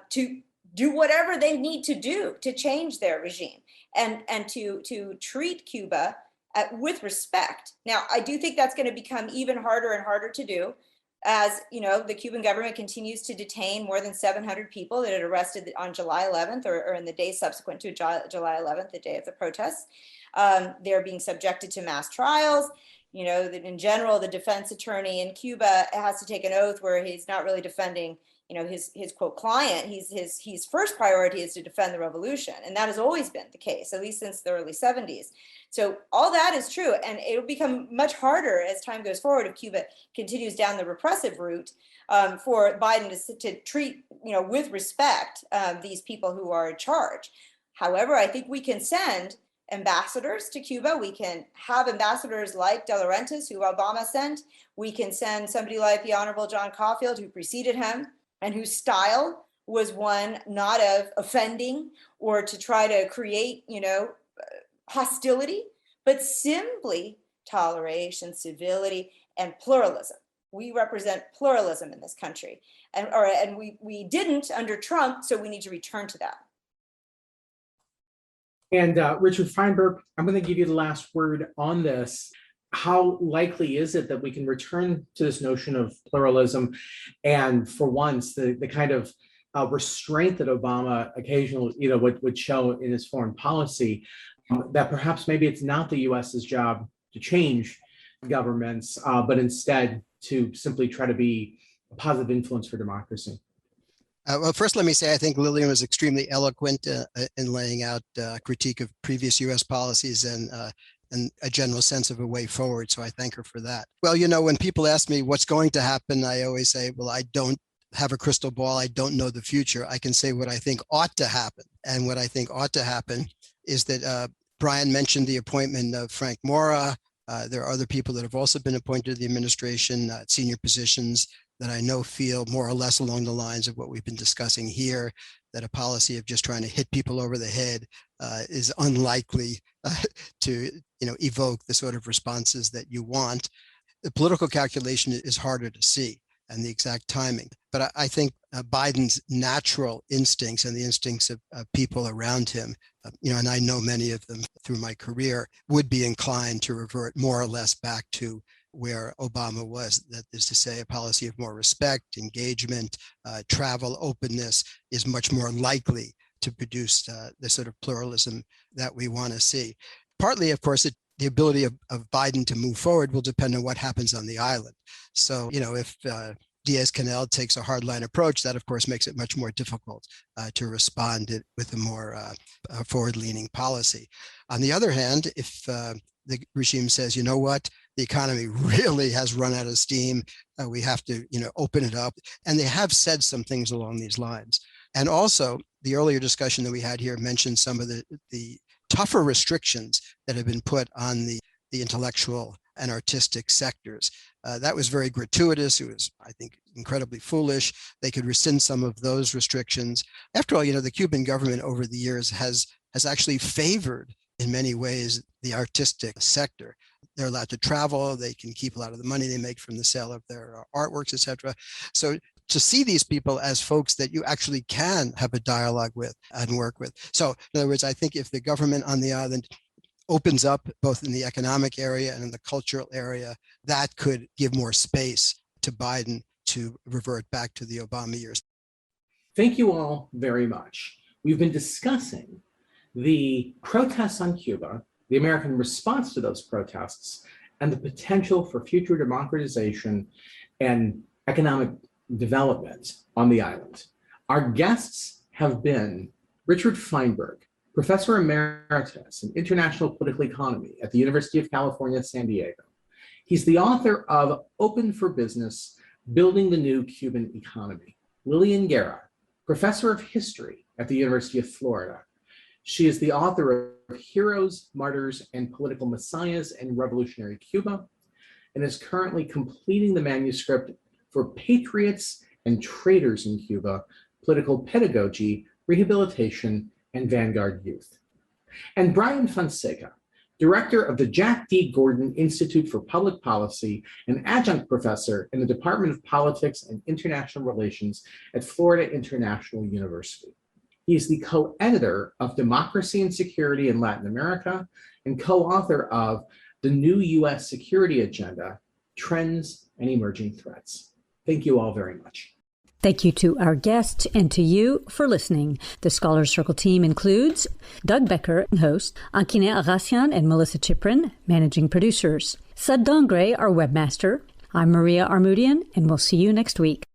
to do whatever they need to do to change their regime and to treat Cuba with respect. Now, I do think that's going to become even harder and harder to do, as you know, the Cuban government continues to detain more than 700 people that it arrested on July 11th or in the day subsequent to July 11th, the day of the protests. They're being subjected to mass trials. You know, that in general, the defense attorney in Cuba has to take an oath where he's not really defending, you know, his quote client. His first priority is to defend the revolution, and that has always been the case, at least since the early 70s. So all that is true, and it will become much harder as time goes forward if Cuba continues down the repressive route for Biden to treat, you know, with respect these people who are in charge. However, I think we can send ambassadors to Cuba. We can have ambassadors like De Laurentiis, who Obama sent. We can send somebody like the Honorable John Caulfield, who preceded him, and whose style was one not of offending or to try to create, you know, hostility, but simply toleration, civility, and pluralism. We represent pluralism in this country, and we didn't under Trump, so we need to return to that. And Richard Feinberg, I'm going to give you the last word on this. How likely is it that we can return to this notion of pluralism and, for once, the kind of restraint that Obama occasionally, you know, would show in his foreign policy, that perhaps maybe it's not the US's job to change governments, but instead to simply try to be a positive influence for democracy? Well, first, let me say I think Lillian was extremely eloquent in laying out critique of previous U.S. policies and a general sense of a way forward. So I thank her for that. Well, you know, when people ask me what's going to happen, I always say, well, I don't have a crystal ball. I don't know the future. I can say what I think ought to happen. And what I think ought to happen is that Brian mentioned the appointment of Frank Mora. There are other people that have also been appointed to the administration at senior positions. that I know feel more or less along the lines of what we've been discussing here, that a policy of just trying to hit people over the head is unlikely to evoke the sort of responses that you want. The political calculation is harder to see, and the exact timing. But I think Biden's natural instincts and the instincts of people around him, and I know many of them through my career, would be inclined to revert more or less back to where Obama was. That is to say, a policy of more respect, engagement, travel, openness is much more likely to produce the sort of pluralism that we want to see. Partly, of course, the ability of Biden to move forward will depend on what happens on the island. So, if Diaz-Canel takes a hardline approach, that of course makes it much more difficult to respond with a more forward-leaning policy. On the other hand, if the regime says, you know what, the economy really has run out of steam, we have to open it up, and they have said some things along these lines. And also, the earlier discussion that we had here mentioned some of the tougher restrictions that have been put on the intellectual and artistic sectors. That was very gratuitous. It was, I think, incredibly foolish. They could rescind some of those restrictions. After all, the Cuban government over the years has actually favored, in many ways, the artistic sector. They're allowed to travel. They can keep a lot of the money they make from the sale of their artworks, etc. So to see these people as folks that you actually can have a dialogue with and work with. So in other words, I think if the government on the island opens up both in the economic area and in the cultural area, that could give more space to Biden to revert back to the Obama years. Thank you all very much. We've been discussing the protests on Cuba, the American response to those protests, and the potential for future democratization and economic development on the island. Our guests have been Richard Feinberg, Professor Emeritus in International Political Economy at the University of California, San Diego. He's the author of Open for Business, Building the New Cuban Economy. Lillian Guerra, Professor of History at the University of Florida. She is the author of Heroes, Martyrs, and Political Messiahs in Revolutionary Cuba, and is currently completing the manuscript for Patriots and Traitors in Cuba, Political Pedagogy, Rehabilitation, and Vanguard Youth. And Brian Fonsesca, Director of the Jack D. Gordon Institute for Public Policy and Adjunct Professor in the Department of Politics and International Relations at Florida International University. He is the co-editor of Democracy and Security in Latin America and co-author of The New U.S. Security Agenda, Trends and Emerging Threats. Thank you all very much. Thank you to our guests and to you for listening. The Scholars Circle team includes Doug Becker, host, Ankine Arassian and Melissa Chiprin, managing producers, Sad Dongre, our webmaster. I'm Maria Armudian, and we'll see you next week.